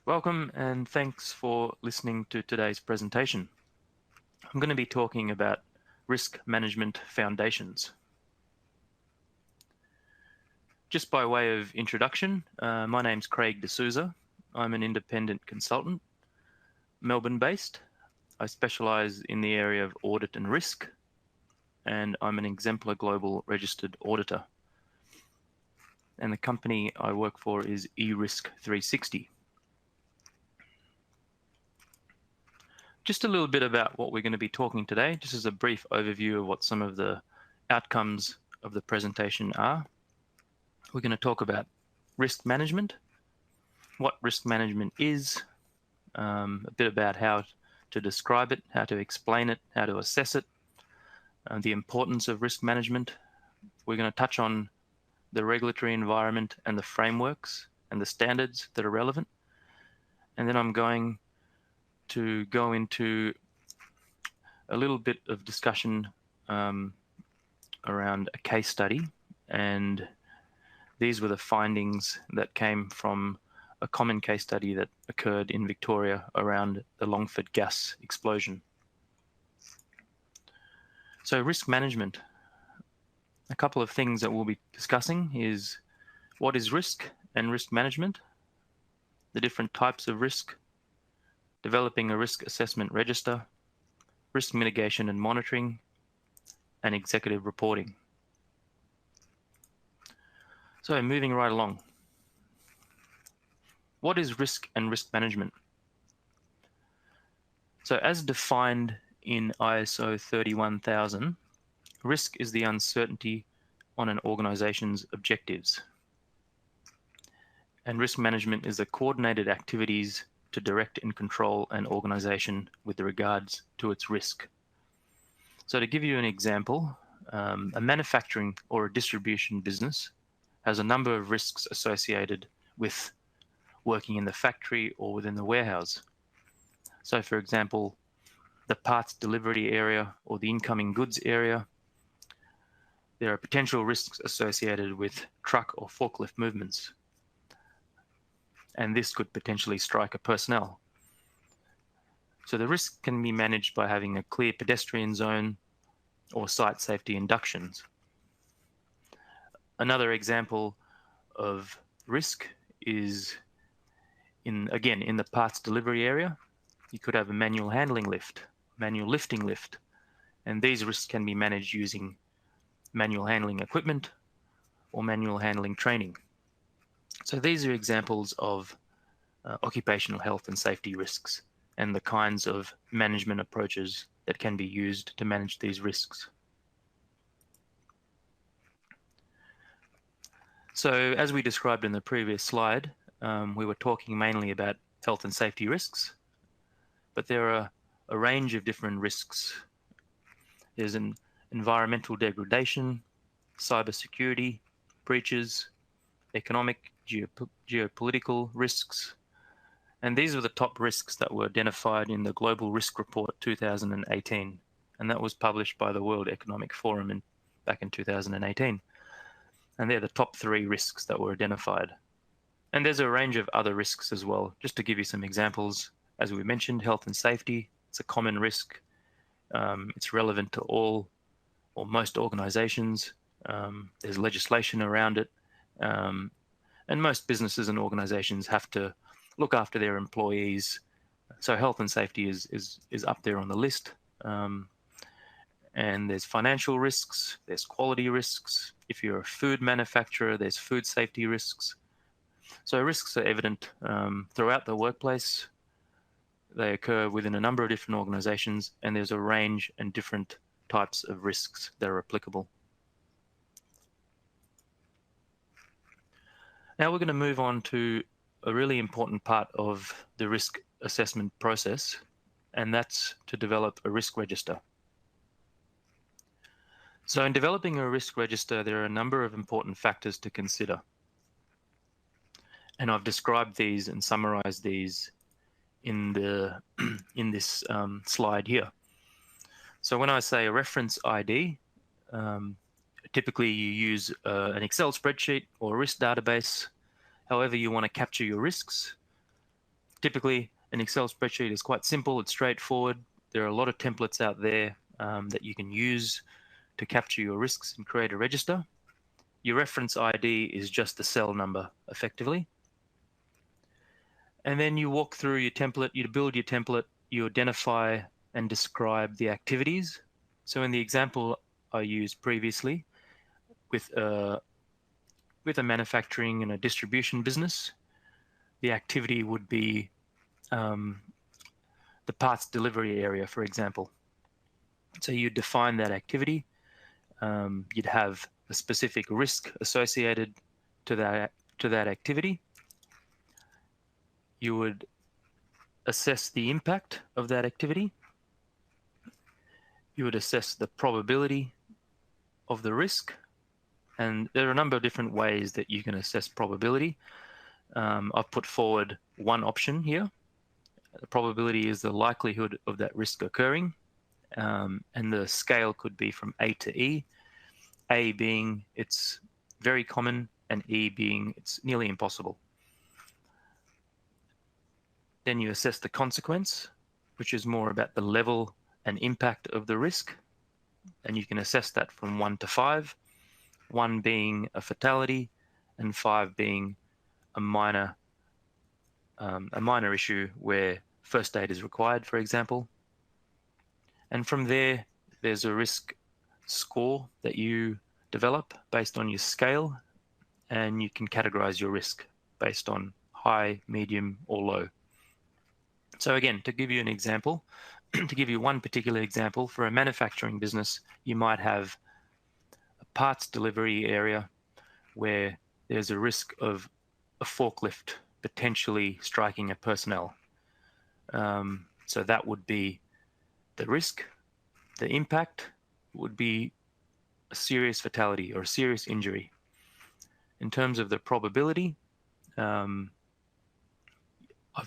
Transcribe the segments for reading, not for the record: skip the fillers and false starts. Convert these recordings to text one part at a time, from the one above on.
Welcome and thanks for listening to today's presentation. I'm going to be talking about risk management foundations. Just by way of introduction, my name's Craig D Souza. I'm an independent consultant, Melbourne-based. I specialise in the area of audit and risk, and I'm an Exemplar Global registered auditor. And the company I work for is eRisk 360. Just a little bit about what we're going to be talking today, just as a brief overview of what some of the outcomes of the presentation are. We're going to talk about risk management, what risk management is, a bit about how to describe it, how to explain it, how to assess it, the importance of risk management. We're going to touch on the regulatory environment and the frameworks and the standards that are relevant. And then I'm going to go into a little bit of discussion around a case study, and these were the findings that came from a common case study that occurred in Victoria around the Longford gas explosion. So risk management, a couple of things that we'll be discussing is what is risk and risk management, the different types of risk, developing a risk assessment register, risk mitigation and monitoring, and executive reporting. So moving right along. What is risk and risk management? So as defined in ISO 31000, risk is the uncertainty on an organization's objectives. And risk management is the coordinated activities to direct and control an organization with regards to its risk. So to give you an example, a manufacturing or a distribution business has a number of risks associated with working in the factory or within the warehouse. So for example, the parts delivery area or the incoming goods area, there are potential risks associated with truck or forklift movements, and this could potentially strike a personnel. So the risk can be managed by having a clear pedestrian zone or site safety inductions. Another example of risk is in the parts delivery area. You could have a manual handling lift, manual lifting lift, and these risks can be managed using manual handling equipment or manual handling training. So these are examples of occupational health and safety risks and the kinds of management approaches that can be used to manage these risks. So as we described in the previous slide, we were talking mainly about health and safety risks, but there are a range of different risks. There's an environmental degradation, cybersecurity, breaches, economic, geopolitical risks, and these were the top risks that were identified in the Global Risk Report 2018, and that was published by the World Economic Forum back in 2018. And they're the top 3 risks that were identified. And there's a range of other risks as well. Just to give you some examples, as we mentioned, health and safety, it's a common risk. It's relevant to all or most organizations. There's legislation around it. And most businesses and organizations have to look after their employees. So health and safety is up there on the list. And there's financial risks, there's quality risks. If you're a food manufacturer, there's food safety risks. So risks are evident throughout the workplace. They occur within a number of different organizations, and there's a range and different types of risks that are applicable. Now we're going to move on to a really important part of the risk assessment process, and that's to develop a risk register. So in developing a risk register, there are a number of important factors to consider. And I've described these and summarized these in this slide here. So when I say a reference ID, typically you use an Excel spreadsheet or a risk database, however you want to capture your risks. Typically, an Excel spreadsheet is quite simple, it's straightforward. There are a lot of templates out there that you can use to capture your risks and create a register. Your reference ID is just the cell number, effectively. And then you walk through your template, you build your template, you identify and describe the activities. So in the example I used previously with a manufacturing and a distribution business, the activity would be the parts delivery area, for example. So you define that activity. You'd have a specific risk associated to that activity. You would assess the impact of that activity. You would assess the probability of the risk. And there are a number of different ways that you can assess probability. I've put forward one option here. The probability is the likelihood of that risk occurring. And the scale could be from A to E. A being it's very common and E being it's nearly impossible. Then you assess the consequence, which is more about the level and impact of the risk. And you can assess that from 1 to 5, 1 being a fatality and 5 being a minor issue where first aid is required, for example. And from there, there's a risk score that you develop based on your scale, and you can categorize your risk based on high, medium, or low. So again, to give you an example, to give you one particular example, for a manufacturing business, you might have a parts delivery area where there's a risk of a forklift potentially striking a personnel. So that would be the risk. The impact would be a serious fatality or a serious injury. In terms of the probability, I've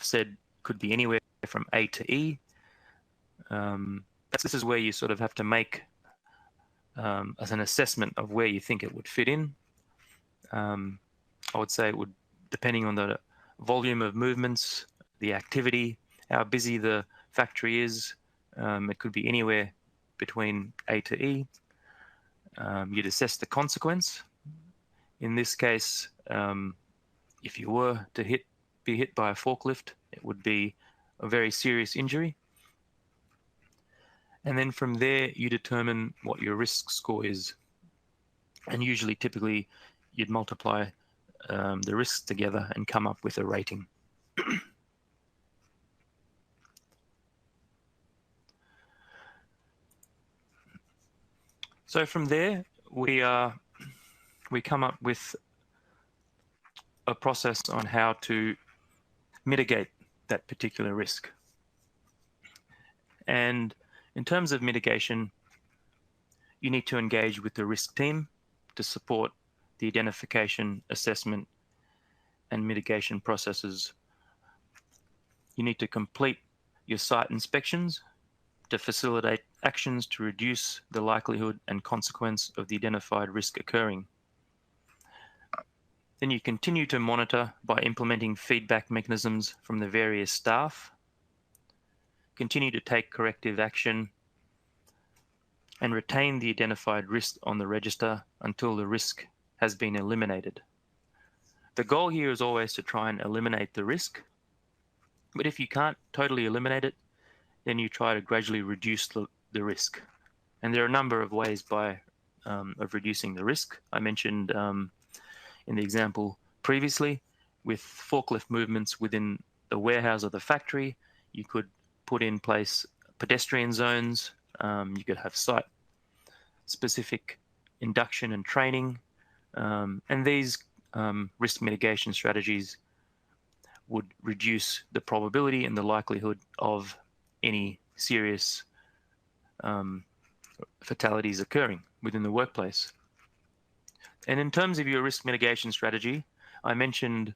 said could be anywhere from A to E. This is where you sort of have to make as an assessment of where you think it would fit in. I would say it would, depending on the volume of movements, the activity, how busy the factory is, it could be anywhere between A to E. You'd assess the consequence. In this case, if you were to be hit by a forklift, it would be a very serious injury. And then from there, you determine what your risk score is. And usually, typically, you'd multiply the risks together and come up with a rating. So from there, we come up with a process on how to mitigate that particular risk. And in terms of mitigation, you need to engage with the risk team to support the identification, assessment, and mitigation processes. You need to complete your site inspections to facilitate actions to reduce the likelihood and consequence of the identified risk occurring. Then you continue to monitor by implementing feedback mechanisms from the various staff, continue to take corrective action, and retain the identified risk on the register until the risk has been eliminated. The goal here is always to try and eliminate the risk, but if you can't totally eliminate it, then you try to gradually reduce the risk. And there are a number of ways of reducing the risk. I mentioned in the example previously, with forklift movements within the warehouse or the factory, you could put in place pedestrian zones, you could have site-specific induction and training, and these risk mitigation strategies would reduce the probability and the likelihood of any serious fatalities occurring within the workplace. And in terms of your risk mitigation strategy, I mentioned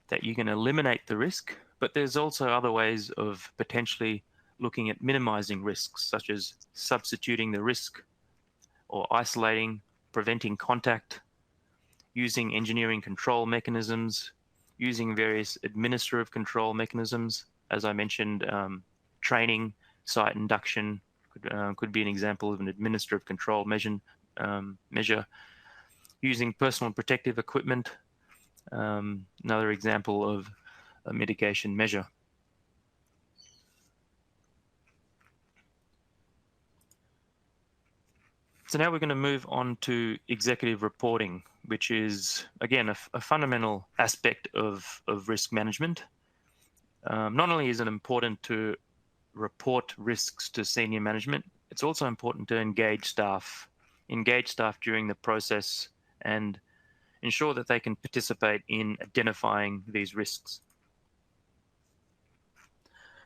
that you can eliminate the risk, but there's also other ways of potentially looking at minimizing risks, such as substituting the risk or isolating, preventing contact, using engineering control mechanisms, using various administrative control mechanisms. As I mentioned, training, site induction could be an example of an administrative control measure. Using personal protective equipment, another example of a mitigation measure. So now we're going to move on to executive reporting, which is, again, a fundamental aspect of risk management. Not only is it important to report risks to senior management, it's also important to engage staff during the process and ensure that they can participate in identifying these risks.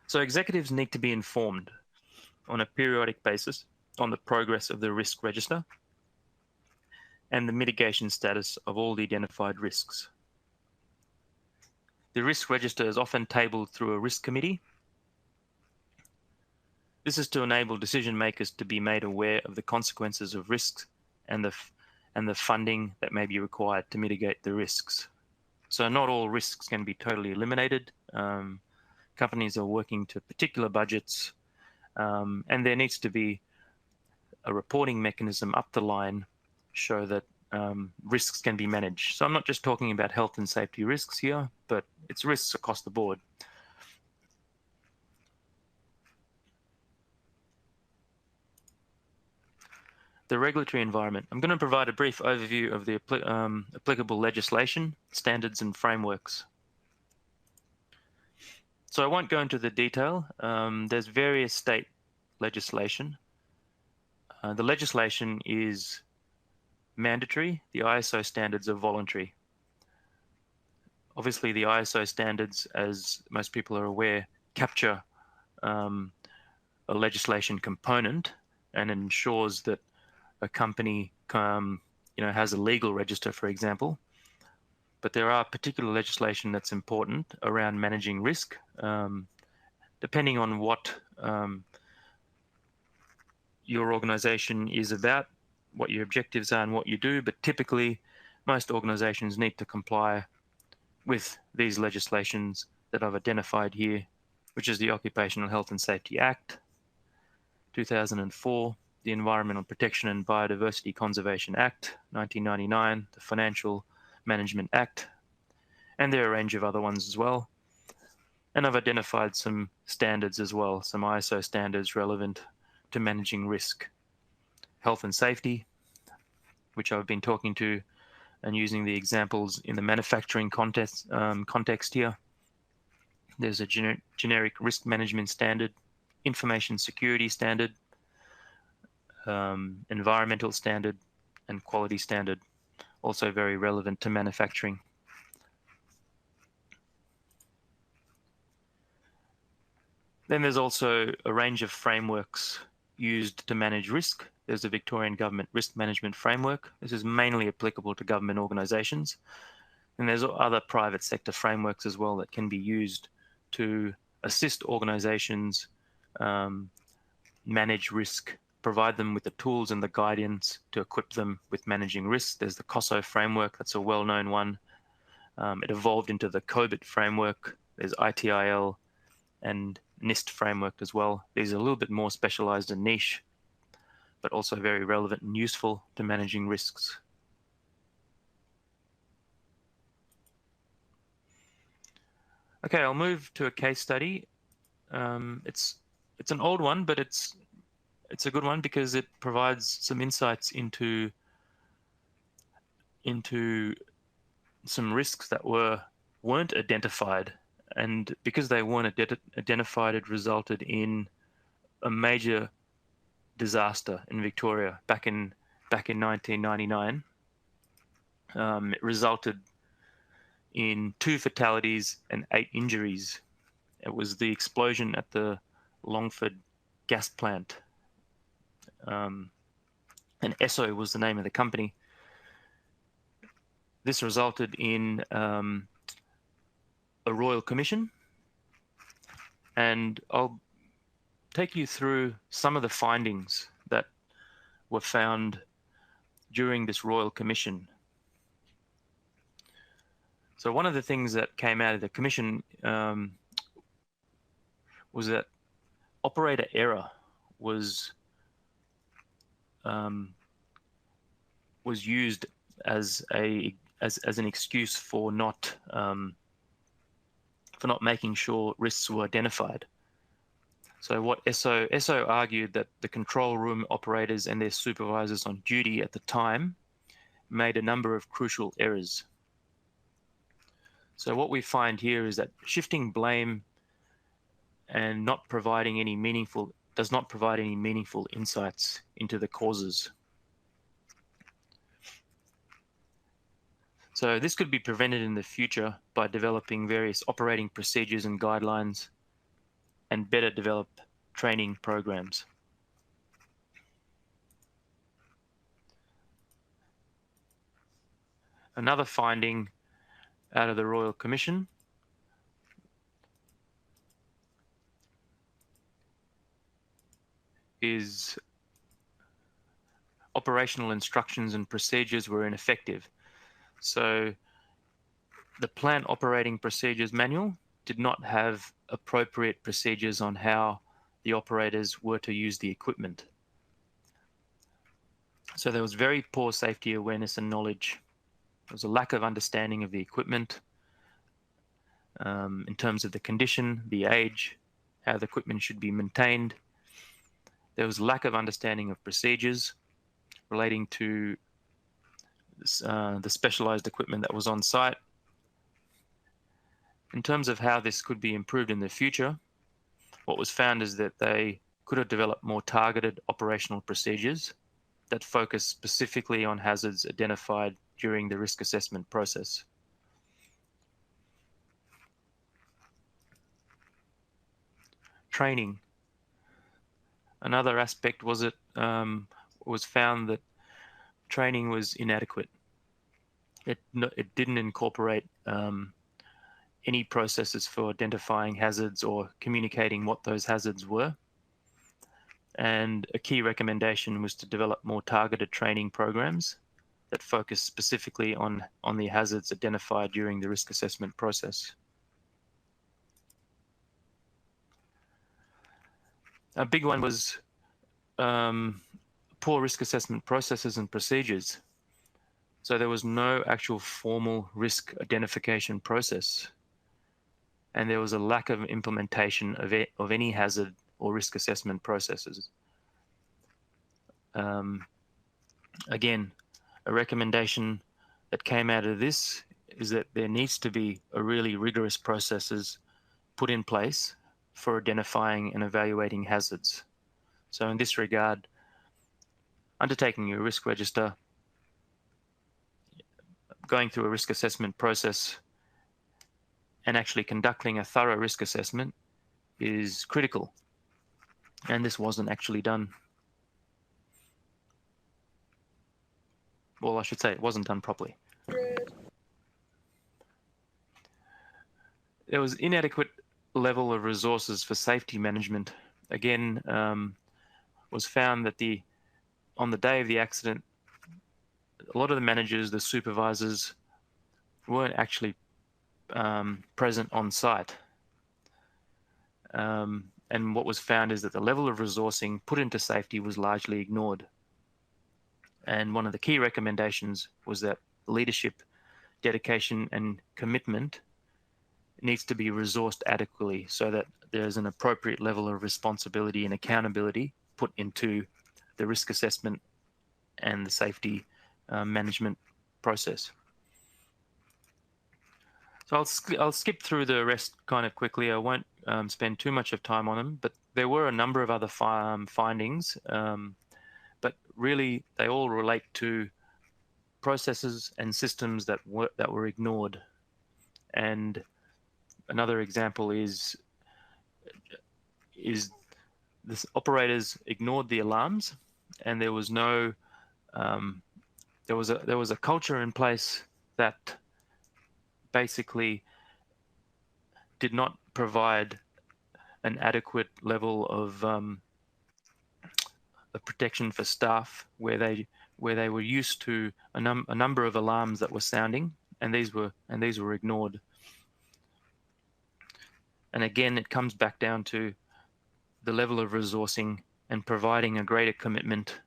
So executives need to be informed on a periodic basis on the progress of the risk register and the mitigation status of all the identified risks. The risk register is often tabled through a risk committee. This is to enable decision makers to be made aware of the consequences of risks and the funding that may be required to mitigate the risks. So not all risks can be totally eliminated. Companies are working to particular budgets, and there needs to be a reporting mechanism up the line show that risks can be managed. So I'm not just talking about health and safety risks here, but it's risks across the board. The regulatory environment. I'm going to provide a brief overview of the applicable legislation, standards, and frameworks. So I won't go into the detail. There's various state legislation. The legislation is mandatory. The ISO standards are voluntary. Obviously, the ISO standards, as most people are aware, capture a legislation component and ensures that a company has a legal register, for example. But there are particular legislation that's important around managing risk, depending on what your organization is about, what your objectives are and what you do. But typically, most organizations need to comply with these legislations that I've identified here, which is the Occupational Health and Safety Act, 2004, the Environmental Protection and Biodiversity Conservation Act, 1999, the Financial Management Act, and there are a range of other ones as well. And I've identified some standards as well, some ISO standards relevant to managing risk. Health and safety, which I've been talking to and using the examples in the manufacturing context here. There's a generic risk management standard, information security standard, environmental standard, and quality standard, also very relevant to manufacturing. Then there's also a range of frameworks used to manage risk. There's the Victorian Government Risk Management Framework. This is mainly applicable to government organisations. And there's other private sector frameworks as well that can be used to assist organisations manage risk, provide them with the tools and the guidance to equip them with managing risk. There's the COSO framework, that's a well-known one. It evolved into the COBIT framework. There's ITIL and NIST framework as well. These are a little bit more specialized and niche, but also very relevant and useful to managing risks. Okay, I'll move to a case study. It's an old one, but it's a good one because it provides some insights into some risks that weren't identified, and because they weren't identified, it resulted in a major disaster in Victoria back in 1999. It resulted in 2 fatalities and 8 injuries. It was the explosion at the Longford gas plant. And Esso was the name of the company. This resulted in a royal commission, and I'll take you through some of the findings that were found during this royal commission. So one of the things that came out of the commission was that operator error was used as an excuse for not making sure risks were identified. So what SO argued that the control room operators and their supervisors on duty at the time made a number of crucial errors. So what we find here is that shifting blame and not providing any meaningful does not provide any meaningful insights into the causes. So this could be prevented in the future by developing various operating procedures and guidelines and better developed training programs. Another finding out of the Royal Commission is operational instructions and procedures were ineffective. So the Plant Operating Procedures Manual did not have appropriate procedures on how the operators were to use the equipment. So there was very poor safety awareness and knowledge. There was a lack of understanding of the equipment in terms of the condition, the age, how the equipment should be maintained. There was lack of understanding of procedures relating to the specialized equipment that was on site. In terms of how this could be improved in the future, what was found is that they could have developed more targeted operational procedures that focus specifically on hazards identified during the risk assessment process. Training. Another aspect was it was found that training was inadequate. It didn't incorporate any processes for identifying hazards or communicating what those hazards were. And a key recommendation was to develop more targeted training programs that focus specifically on the hazards identified during the risk assessment process. A big one was poor risk assessment processes and procedures. So there was no actual formal risk identification process, and there was a lack of implementation of any hazard or risk assessment processes. Again, a recommendation that came out of this is that there needs to be a really rigorous processes put in place for identifying and evaluating hazards. So in this regard, undertaking a risk register, going through a risk assessment process, and actually conducting a thorough risk assessment is critical. And this wasn't actually done. Well, I should say it wasn't done properly. There was inadequate level of resources for safety management. Again, was found that on the day of the accident, a lot of the managers, the supervisors, weren't actually present on site. And what was found is that the level of resourcing put into safety was largely ignored. And one of the key recommendations was that leadership, dedication, and commitment needs to be resourced adequately so that there's an appropriate level of responsibility and accountability put into the risk assessment and the safety management process. So I'll skip through the rest kind of quickly. I won't spend too much of time on them, but there were a number of other findings, but really they all relate to processes and systems that were ignored. And another example is this operators ignored the alarms, and there was no there was a culture in place that basically did not provide an adequate level of protection for staff, where they were used to a number of alarms that were sounding and these were ignored. And again, it comes back down to the level of resourcing and providing a greater commitment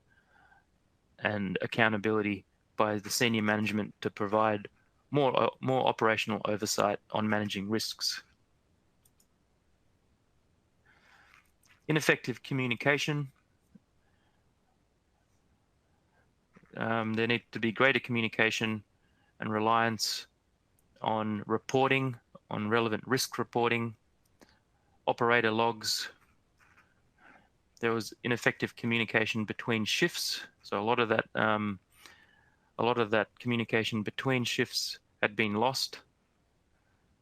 and accountability by the senior management to provide more operational oversight on managing risks. Ineffective communication. There needs to be greater communication and reliance on reporting, on relevant risk reporting, operator logs. There was ineffective communication between shifts, so a lot of that communication between shifts had been lost.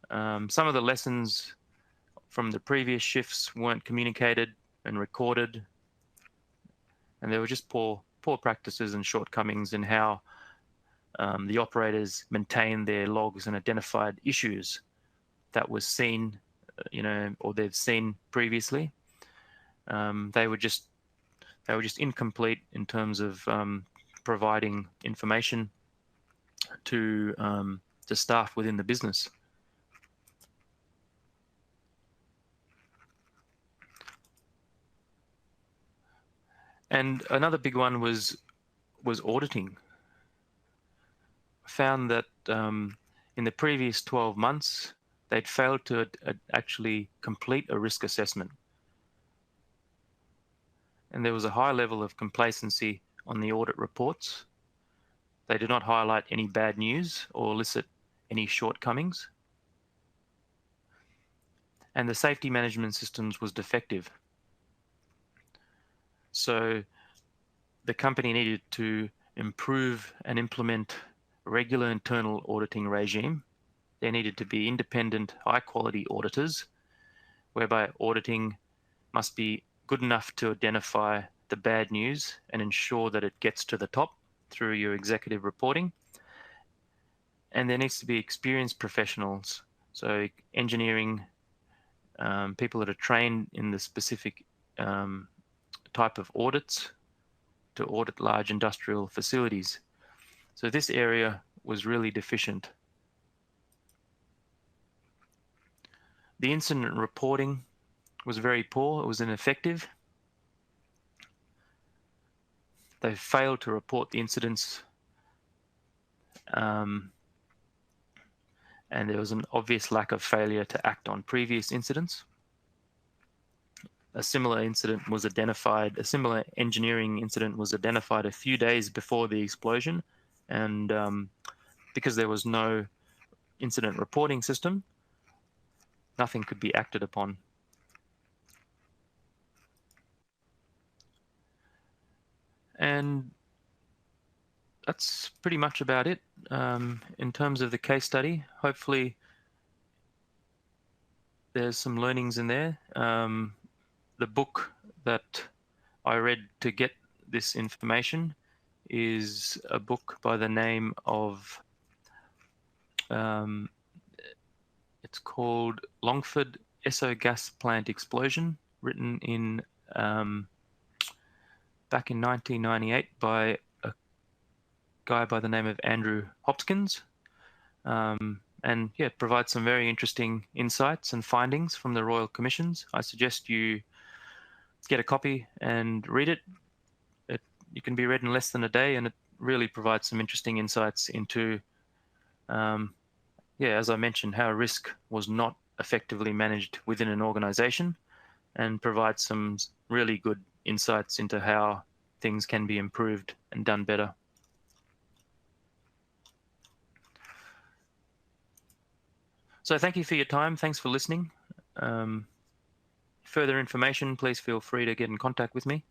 Some of the lessons from the previous shifts weren't communicated and recorded, and there were just poor practices and shortcomings in how the operators maintained their logs and identified issues that was seen, or they've seen previously. They were just incomplete in terms of providing information to staff within the business. And another big one was auditing. Found that in the previous 12 months, they'd failed to actually complete a risk assessment. And there was a high level of complacency on the audit reports. They did not highlight any bad news or elicit any shortcomings. And the safety management systems was defective. So the company needed to improve and implement a regular internal auditing regime. There needed to be independent, high-quality auditors, whereby auditing must be good enough to identify the bad news and ensure that it gets to the top through your executive reporting. And there needs to be experienced professionals, so engineering, people that are trained in the specific type of audits to audit large industrial facilities. So this area was really deficient. The incident reporting was very poor. It was ineffective. They failed to report the incidents, and there was an obvious lack of failure to act on previous incidents. A similar incident was identified, a similar engineering incident was identified a few days before the explosion, and because there was no incident reporting system, nothing could be acted upon. And that's pretty much about it in terms of the case study. Hopefully there's some learnings in there. The book that I read to get this information is a book by the name of, it's called Longford Esso Gas Plant Explosion, written in back in 1998 by a guy by the name of Andrew Hopkins. And yeah, it provides some very interesting insights and findings from the Royal Commissions. I suggest you get a copy and read it. You can be read in less than a day, and it really provides some interesting insights into, as I mentioned, how risk was not effectively managed within an organization, and provides some really good insights into how things can be improved and done better. So thank you for your time. Thanks for listening. Further information, please feel free to get in contact with me.